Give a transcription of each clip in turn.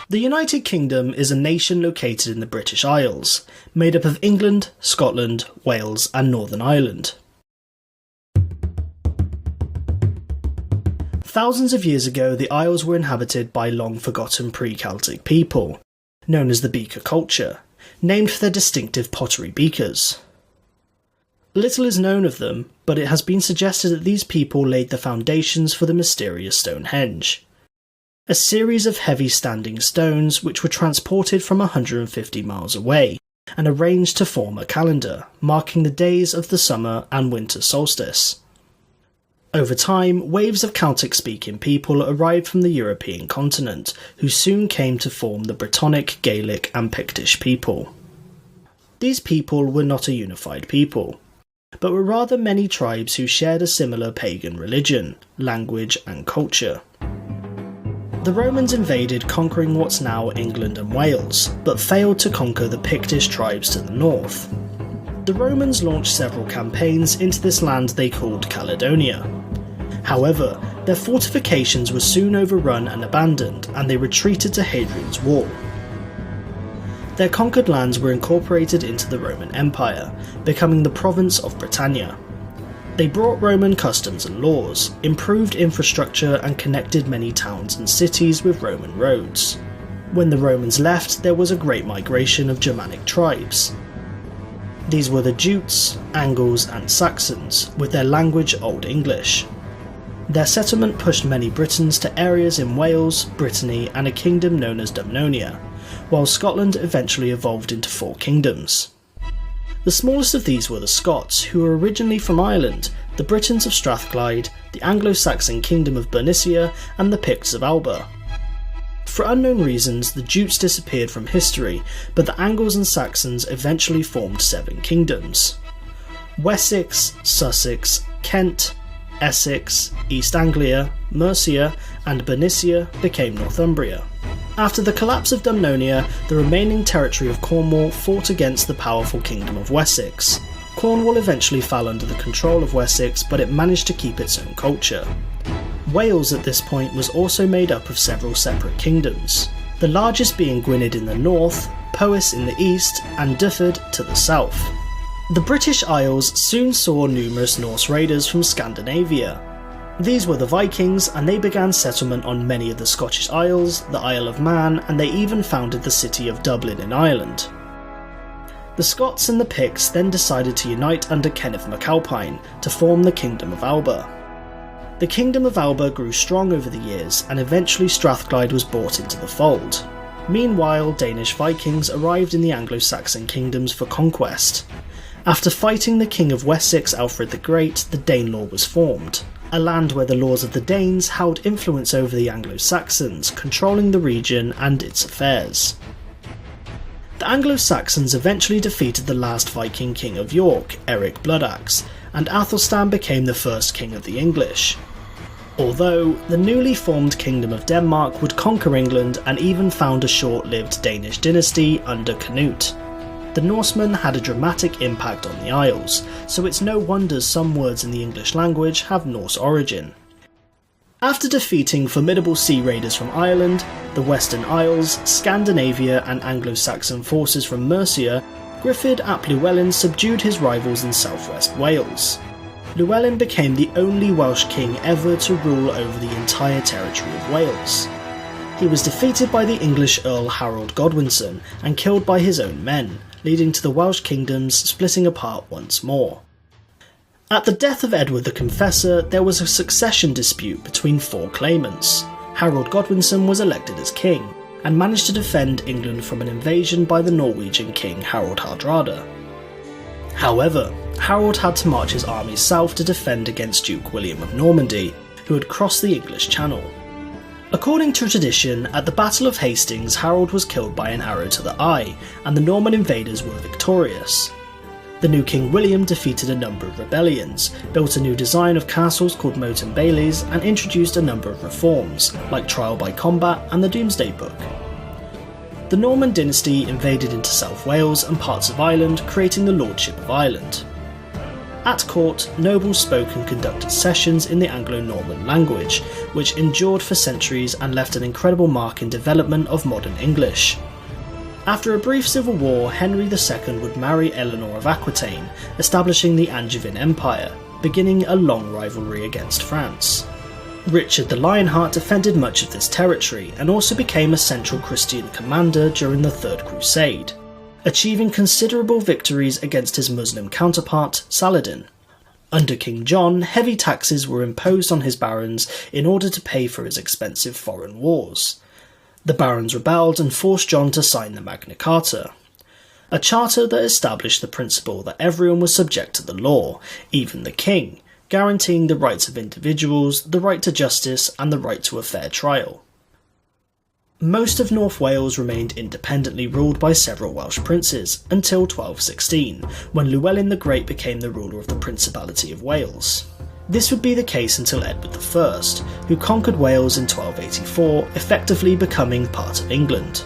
The United Kingdom is a nation located in the British Isles, made up of England, Scotland, Wales and Northern Ireland. Thousands of years ago, the Isles were inhabited by long-forgotten pre-Celtic people, known as the beaker culture, named for their distinctive pottery beakers. Little is known of them, but it has been suggested that these people laid the foundations for the mysterious Stonehenge, a series of heavy standing stones which were transported from 150 miles away and arranged to form a calendar, marking the days of the summer and winter solstice. Over time, waves of Celtic-speaking people arrived from the European continent, who soon came to form the Brittonic, Gaelic and Pictish people. These people were not a unified people, but were rather many tribes who shared a similar pagan religion, language and culture. The Romans invaded, conquering what's now England and Wales, but failed to conquer the Pictish tribes to the north. The Romans launched several campaigns into this land they called Caledonia. However, their fortifications were soon overrun and abandoned, and they retreated to Hadrian's Wall. Their conquered lands were incorporated into the Roman Empire, becoming the province of Britannia. They brought Roman customs and laws, improved infrastructure and connected many towns and cities with Roman roads. When the Romans left, there was a great migration of Germanic tribes. These were the Jutes, Angles and Saxons, with their language Old English. Their settlement pushed many Britons to areas in Wales, Brittany and a kingdom known as Dumnonia, while Scotland eventually evolved into 4 kingdoms. The smallest of these were the Scots, who were originally from Ireland, the Britons of Strathclyde, the Anglo-Saxon kingdom of Bernicia and the Picts of Alba. For unknown reasons, the Jutes disappeared from history, but the Angles and Saxons eventually formed 7 kingdoms. Wessex, Sussex, Kent, Essex, East Anglia, Mercia and Bernicia became Northumbria. After the collapse of Dumnonia, the remaining territory of Cornwall fought against the powerful kingdom of Wessex. Cornwall eventually fell under the control of Wessex, but it managed to keep its own culture. Wales at this point was also made up of several separate kingdoms, the largest being Gwynedd in the north, Powys in the east and Dyfed to the south. The British Isles soon saw numerous Norse raiders from Scandinavia. These were the Vikings, and they began settlement on many of the Scottish Isles, the Isle of Man, and they even founded the city of Dublin in Ireland. The Scots and the Picts then decided to unite under Kenneth MacAlpine to form the Kingdom of Alba. The Kingdom of Alba grew strong over the years, and eventually Strathclyde was brought into the fold. Meanwhile, Danish Vikings arrived in the Anglo-Saxon kingdoms for conquest. After fighting the King of Wessex, Alfred the Great, the Danelaw was formed, a land where the laws of the Danes held influence over the Anglo-Saxons, controlling the region and its affairs. The Anglo-Saxons eventually defeated the last Viking king of York, Eric Bloodaxe, and Athelstan became the first king of the English. Although, the newly formed Kingdom of Denmark would conquer England and even found a short-lived Danish dynasty under Canute. The Norsemen had a dramatic impact on the Isles, so it's no wonder some words in the English language have Norse origin. After defeating formidable sea raiders from Ireland, the Western Isles, Scandinavia and Anglo-Saxon forces from Mercia, Griffith ap Llywelyn subdued his rivals in southwest Wales. Llywelyn became the only Welsh king ever to rule over the entire territory of Wales. He was defeated by the English Earl Harold Godwinson and killed by his own men, leading to the Welsh kingdoms splitting apart once more. At the death of Edward the Confessor, there was a succession dispute between 4 claimants. Harold Godwinson was elected as king, and managed to defend England from an invasion by the Norwegian king Harald Hardrada. However, Harold had to march his armies south to defend against Duke William of Normandy, who had crossed the English Channel. According to tradition, at the Battle of Hastings, Harold was killed by an arrow to the eye, and the Norman invaders were victorious. The new King William defeated a number of rebellions, built a new design of castles called moat and baileys, and introduced a number of reforms, like trial by combat and the Domesday Book. The Norman dynasty invaded into South Wales and parts of Ireland, creating the Lordship of Ireland. At court, nobles spoke and conducted sessions in the Anglo-Norman language, which endured for centuries and left an incredible mark in development of modern English. After a brief civil war, Henry II would marry Eleanor of Aquitaine, establishing the Angevin Empire, beginning a long rivalry against France. Richard the Lionheart defended much of this territory and also became a central Christian commander during the Third Crusade, achieving considerable victories against his Muslim counterpart, Saladin. Under King John, heavy taxes were imposed on his barons in order to pay for his expensive foreign wars. The barons rebelled and forced John to sign the Magna Carta, a charter that established the principle that everyone was subject to the law, even the king, guaranteeing the rights of individuals, the right to justice, and the right to a fair trial. Most of North Wales remained independently ruled by several Welsh princes until 1216, when Llewellyn the Great became the ruler of the Principality of Wales. This would be the case until Edward I, who conquered Wales in 1284, effectively becoming part of England.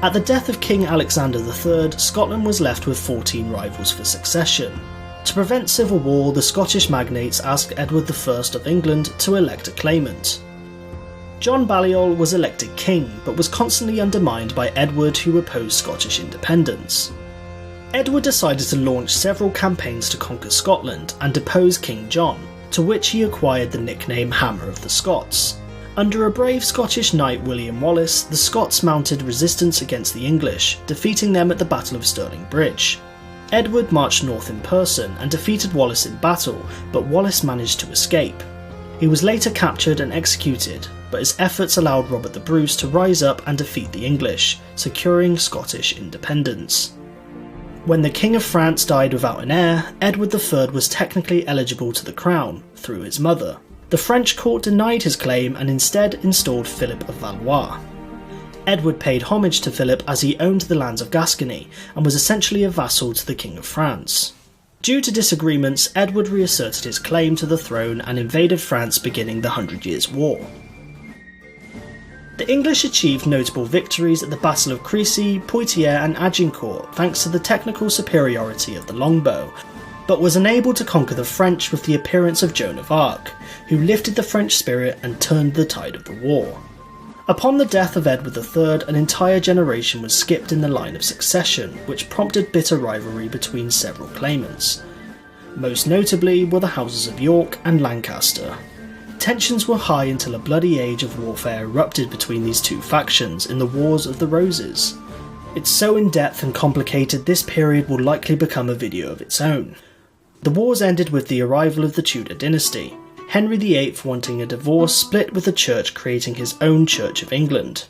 At the death of King Alexander III, Scotland was left with 14 rivals for succession. To prevent civil war, the Scottish magnates asked Edward I of England to elect a claimant. John Balliol was elected king, but was constantly undermined by Edward, who opposed Scottish independence. Edward decided to launch several campaigns to conquer Scotland and depose King John, to which he acquired the nickname Hammer of the Scots. Under a brave Scottish knight William Wallace, the Scots mounted resistance against the English, defeating them at the Battle of Stirling Bridge. Edward marched north in person and defeated Wallace in battle, but Wallace managed to escape. He was later captured and executed, but his efforts allowed Robert the Bruce to rise up and defeat the English, securing Scottish independence. When the King of France died without an heir, Edward III was technically eligible to the crown, through his mother. The French court denied his claim and instead installed Philip of Valois. Edward paid homage to Philip as he owned the lands of Gascony and was essentially a vassal to the King of France. Due to disagreements, Edward reasserted his claim to the throne and invaded France, beginning the 100 Years' War. The English achieved notable victories at the Battle of Crécy, Poitiers and Agincourt thanks to the technical superiority of the longbow, but was unable to conquer the French with the appearance of Joan of Arc, who lifted the French spirit and turned the tide of the war. Upon the death of Edward III, an entire generation was skipped in the line of succession, which prompted bitter rivalry between several claimants. Most notably were the houses of York and Lancaster. Tensions were high until a bloody age of warfare erupted between these two factions in the Wars of the Roses. It's so in-depth and complicated this period will likely become a video of its own. The wars ended with the arrival of the Tudor dynasty, Henry VIII wanting a divorce split with the church, creating his own Church of England.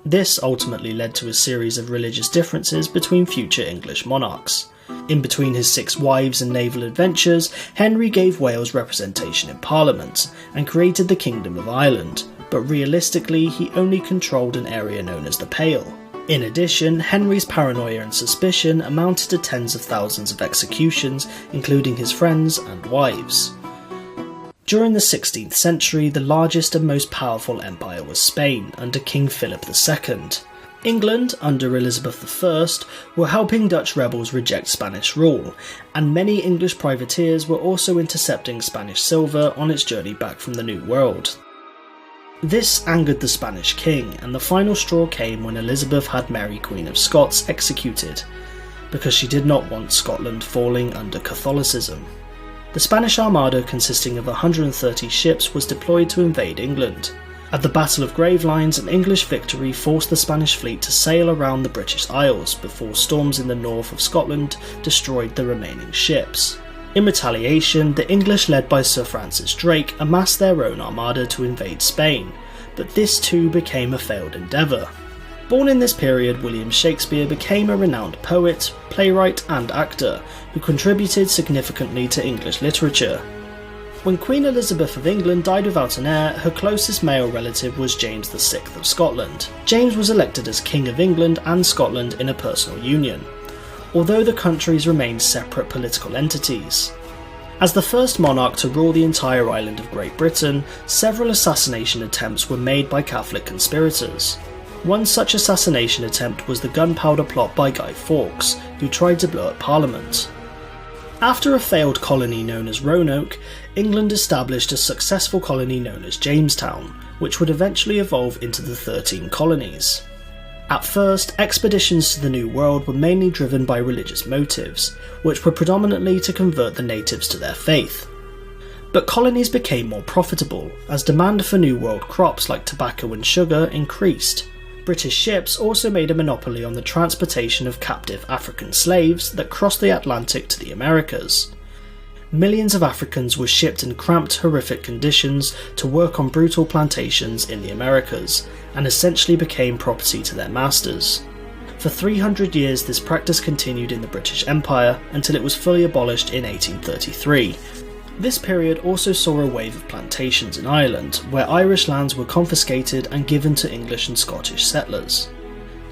This ultimately led to a series of religious differences between future English monarchs. In between his 6 wives and naval adventures, Henry gave Wales representation in Parliament and created the Kingdom of Ireland, but realistically he only controlled an area known as the Pale. In addition, Henry's paranoia and suspicion amounted to tens of thousands of executions, including his friends and wives. During the 16th century, the largest and most powerful empire was Spain, under King Philip II. England, under Elizabeth I, were helping Dutch rebels reject Spanish rule, and many English privateers were also intercepting Spanish silver on its journey back from the New World. This angered the Spanish king, and the final straw came when Elizabeth had Mary Queen of Scots executed, because she did not want Scotland falling under Catholicism. The Spanish Armada, consisting of 130 ships, was deployed to invade England. At the Battle of Gravelines, an English victory forced the Spanish fleet to sail around the British Isles before storms in the north of Scotland destroyed the remaining ships. In retaliation, the English, led by Sir Francis Drake, amassed their own armada to invade Spain, but this too became a failed endeavour. Born in this period, William Shakespeare became a renowned poet, playwright and actor, who contributed significantly to English literature. When Queen Elizabeth of England died without an heir, her closest male relative was James VI of Scotland. James was elected as King of England and Scotland in a personal union, although the countries remained separate political entities. As the first monarch to rule the entire island of Great Britain, several assassination attempts were made by Catholic conspirators. One such assassination attempt was the gunpowder plot by Guy Fawkes, who tried to blow up Parliament. After a failed colony known as Roanoke, England established a successful colony known as Jamestown, which would eventually evolve into the 13 colonies. At first, expeditions to the New World were mainly driven by religious motives, which were predominantly to convert the natives to their faith. But colonies became more profitable, as demand for New World crops like tobacco and sugar increased. British ships also made a monopoly on the transportation of captive African slaves that crossed the Atlantic to the Americas. Millions of Africans were shipped in cramped, horrific conditions to work on brutal plantations in the Americas, and essentially became property to their masters. For 300 years this practice continued in the British Empire until it was fully abolished in 1833. This period also saw a wave of plantations in Ireland, where Irish lands were confiscated and given to English and Scottish settlers.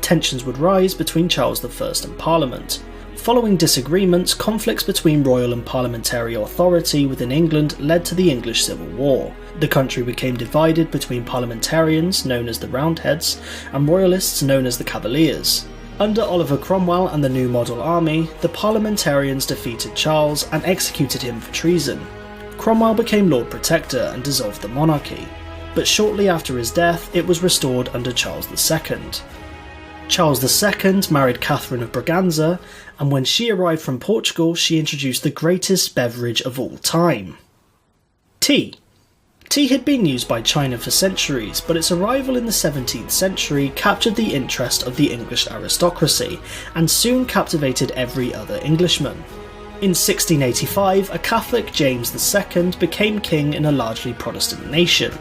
Tensions would rise between Charles I and Parliament. Following disagreements, conflicts between royal and parliamentary authority within England led to the English Civil War. The country became divided between parliamentarians, known as the Roundheads, and royalists, known as the Cavaliers. Under Oliver Cromwell and the New Model Army, the parliamentarians defeated Charles and executed him for treason. Cromwell became Lord Protector and dissolved the monarchy, but shortly after his death it was restored under Charles II. Charles II married Catherine of Braganza, and when she arrived from Portugal she introduced the greatest beverage of all time: tea. Tea had been used by China for centuries, but its arrival in the 17th century captured the interest of the English aristocracy and soon captivated every other Englishman. In 1685, a Catholic James II became king in a largely Protestant nation.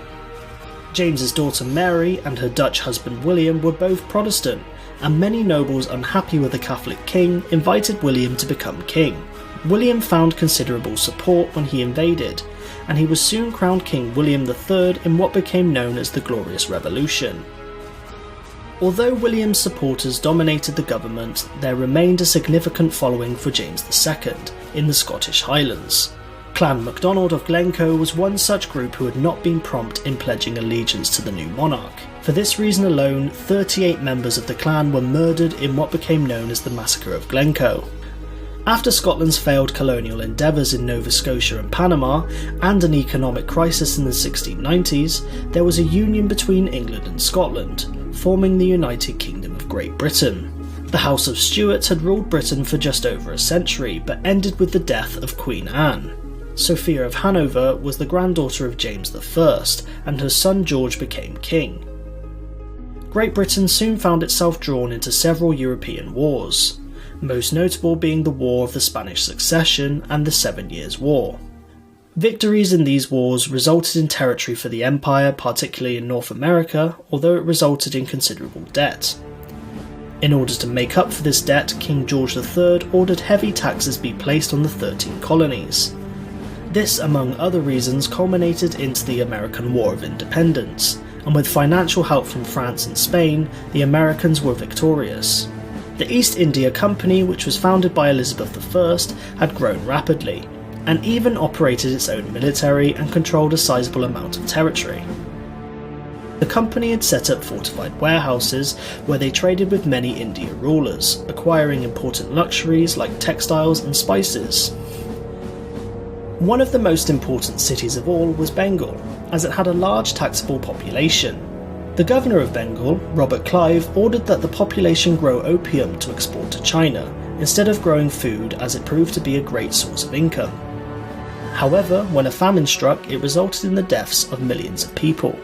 James's daughter Mary and her Dutch husband William were both Protestant, and many nobles unhappy with the Catholic king invited William to become king. William found considerable support when he invaded, and he was soon crowned King William III in what became known as the Glorious Revolution. Although William's supporters dominated the government, there remained a significant following for James II in the Scottish Highlands. Clan MacDonald of Glencoe was one such group who had not been prompt in pledging allegiance to the new monarch. For this reason alone, 38 members of the clan were murdered in what became known as the Massacre of Glencoe. After Scotland's failed colonial endeavours in Nova Scotia and Panama, and an economic crisis in the 1690s, there was a union between England and Scotland, forming the United Kingdom of Great Britain. The House of Stuart had ruled Britain for just over a century, but ended with the death of Queen Anne. Sophia of Hanover was the granddaughter of James I, and her son George became king. Great Britain soon found itself drawn into several European wars, most notable being the War of the Spanish Succession and the 7 Years' War. Victories in these wars resulted in territory for the Empire, particularly in North America, although it resulted in considerable debt. In order to make up for this debt, King George III ordered heavy taxes be placed on the 13 colonies. This, among other reasons, culminated into the American War of Independence, and with financial help from France and Spain, the Americans were victorious. The East India Company, which was founded by Elizabeth I, had grown rapidly, and even operated its own military and controlled a sizable amount of territory. The company had set up fortified warehouses where they traded with many Indian rulers, acquiring important luxuries like textiles and spices. One of the most important cities of all was Bengal, as it had a large taxable population. The governor of Bengal, Robert Clive, ordered that the population grow opium to export to China, instead of growing food, as it proved to be a great source of income. However, when a famine struck, it resulted in the deaths of millions of people.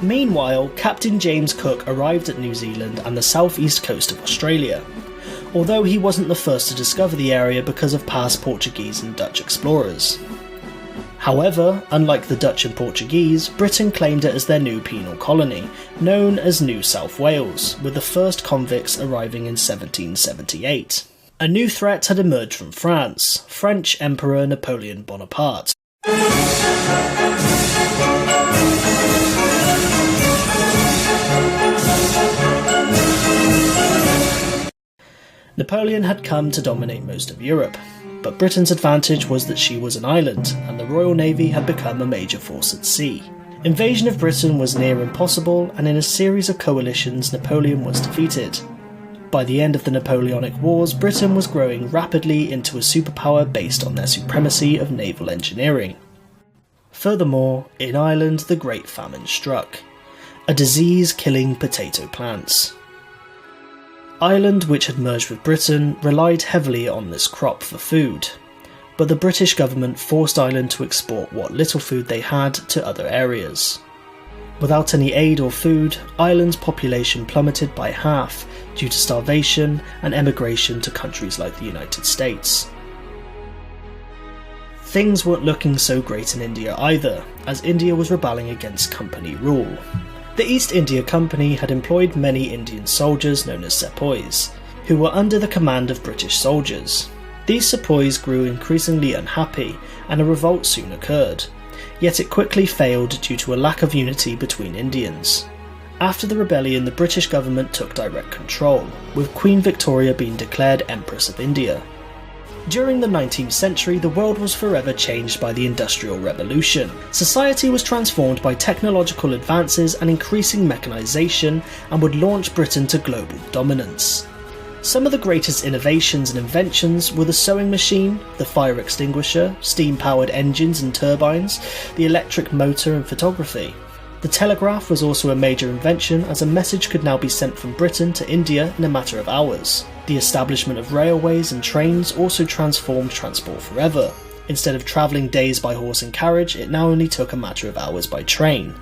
Meanwhile, Captain James Cook arrived at New Zealand and the southeast coast of Australia, although he wasn't the first to discover the area because of past Portuguese and Dutch explorers. However, unlike the Dutch and Portuguese, Britain claimed it as their new penal colony, known as New South Wales, with the first convicts arriving in 1778. A new threat had emerged from France, French Emperor Napoleon Bonaparte. Napoleon had come to dominate most of Europe, but Britain's advantage was that she was an island, and the Royal Navy had become a major force at sea. Invasion of Britain was near impossible, and in a series of coalitions Napoleon was defeated. By the end of the Napoleonic Wars, Britain was growing rapidly into a superpower based on their supremacy of naval engineering. Furthermore, in Ireland the Great Famine struck, a disease killing potato plants. Ireland, which had merged with Britain, relied heavily on this crop for food, but the British government forced Ireland to export what little food they had to other areas. Without any aid or food, Ireland's population plummeted by half due to starvation and emigration to countries like the United States. Things weren't looking so great in India either, as India was rebelling against company rule. The East India Company had employed many Indian soldiers known as sepoys, who were under the command of British soldiers. These sepoys grew increasingly unhappy, and a revolt soon occurred, yet it quickly failed due to a lack of unity between Indians. After the rebellion, the British government took direct control, with Queen Victoria being declared Empress of India. During the 19th century, the world was forever changed by the Industrial Revolution. Society was transformed by technological advances and increasing mechanisation, and would launch Britain to global dominance. Some of the greatest innovations and inventions were the sewing machine, the fire extinguisher, steam-powered engines and turbines, the electric motor and photography. The telegraph was also a major invention, as a message could now be sent from Britain to India in a matter of hours. The establishment of railways and trains also transformed transport forever. Instead of travelling days by horse and carriage, it now only took a matter of hours by train.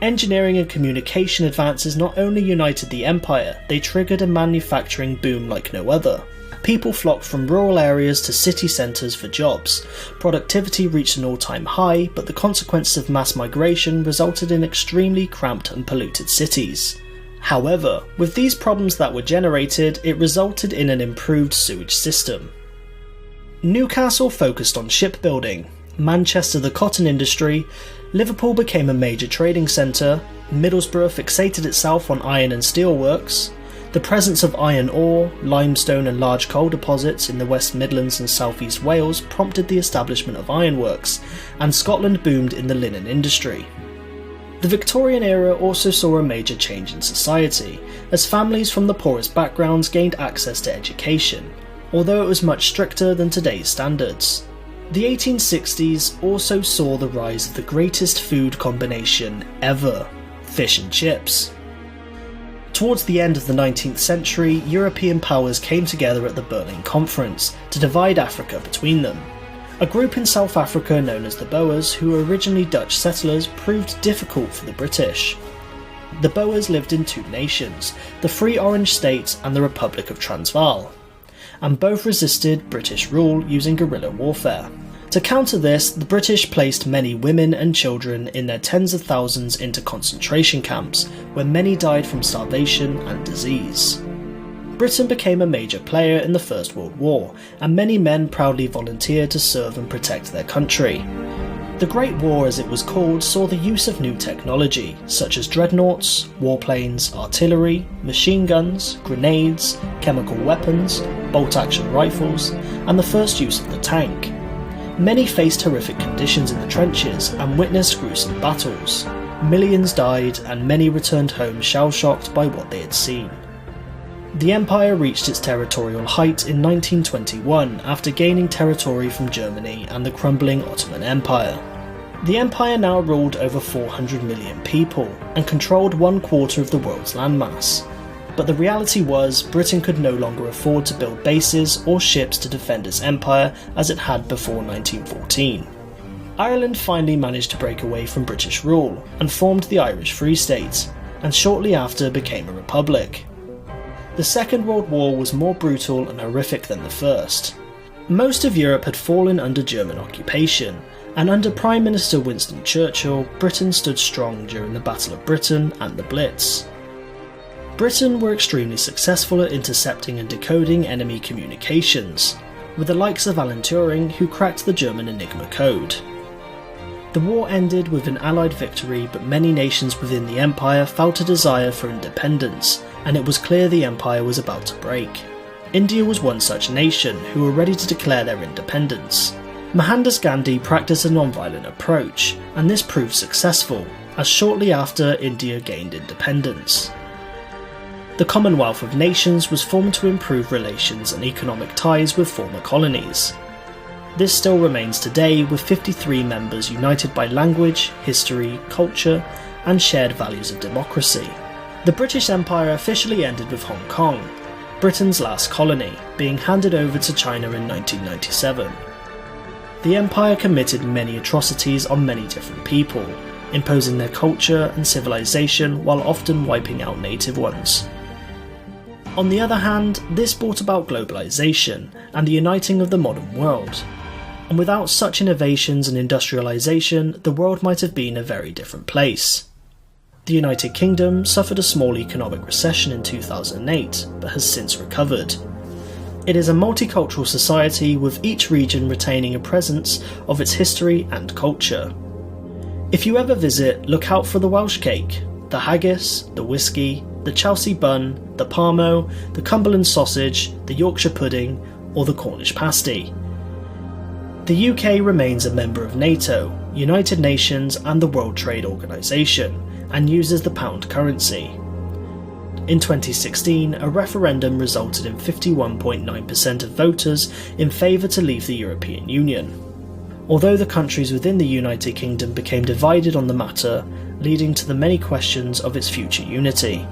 Engineering and communication advances not only united the empire, they triggered a manufacturing boom like no other. People flocked from rural areas to city centres for jobs. Productivity reached an all-time high, but the consequences of mass migration resulted in extremely cramped and polluted cities. However, with these problems that were generated, it resulted in an improved sewage system. Newcastle focused on shipbuilding, Manchester the cotton industry, Liverpool became a major trading centre, Middlesbrough fixated itself on iron and steel works. The presence of iron ore, limestone and large coal deposits in the West Midlands and South East Wales prompted the establishment of ironworks, and Scotland boomed in the linen industry. The Victorian era also saw a major change in society, as families from the poorest backgrounds gained access to education, although it was much stricter than today's standards. The 1860s also saw the rise of the greatest food combination ever: fish and chips. Towards the end of the 19th century, European powers came together at the Berlin Conference to divide Africa between them. A group in South Africa known as the Boers, who were originally Dutch settlers, proved difficult for the British. The Boers lived in two nations, the Free Orange State and the Republic of Transvaal, and both resisted British rule using guerrilla warfare. To counter this, the British placed many women and children in their tens of thousands into concentration camps, where many died from starvation and disease. Britain became a major player in the First World War, and many men proudly volunteered to serve and protect their country. The Great War, as it was called, saw the use of new technology, such as dreadnoughts, warplanes, artillery, machine guns, grenades, chemical weapons, bolt-action rifles, and the first use of the tank. Many faced horrific conditions in the trenches and witnessed gruesome battles. Millions died, and many returned home shell-shocked by what they had seen. The empire reached its territorial height in 1921 after gaining territory from Germany and the crumbling Ottoman Empire. The empire now ruled over 400 million people and controlled 1/4 of the world's landmass. But the reality was, Britain could no longer afford to build bases or ships to defend its empire as it had before 1914. Ireland finally managed to break away from British rule and formed the Irish Free State, and shortly after became a republic. The Second World War was more brutal and horrific than the First. Most of Europe had fallen under German occupation, and under Prime Minister Winston Churchill, Britain stood strong during the Battle of Britain and the Blitz. Britain were extremely successful at intercepting and decoding enemy communications, with the likes of Alan Turing, who cracked the German Enigma code. The war ended with an Allied victory, but many nations within the empire felt a desire for independence, and it was clear the empire was about to break. India was one such nation who were ready to declare their independence. Mohandas Gandhi practiced a non-violent approach, and this proved successful, as shortly after India gained independence. The The Commonwealth of Nations was formed to improve relations and economic ties with former colonies. This still remains today, with 53 members united by language, history, culture, and shared values of democracy. The British Empire officially ended with Hong Kong, Britain's last colony, being handed over to China in 1997. The empire committed many atrocities on many different people, imposing their culture and civilization while often wiping out native ones. On the other hand, this brought about globalization and the uniting of the modern world. And without such innovations and industrialization, the world might have been a very different place. The United Kingdom suffered a small economic recession in 2008, but has since recovered. It is a multicultural society, with each region retaining a presence of its history and culture. If you ever visit, look out for the Welsh cake, the haggis, the whiskey, the Chelsea bun, the parmo, the Cumberland sausage, the Yorkshire pudding, or the Cornish pasty. The UK remains a member of NATO, United Nations and the World Trade Organization, and uses the pound currency. In 2016, a referendum resulted in 51.9% of voters in favour to leave the European Union, although the countries within the United Kingdom became divided on the matter, leading to the many questions of its future unity.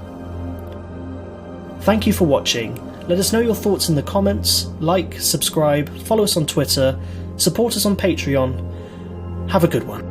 Thank you for watching. Let us know your thoughts in the comments, like, subscribe, follow us on Twitter, support us on Patreon. Have a good one.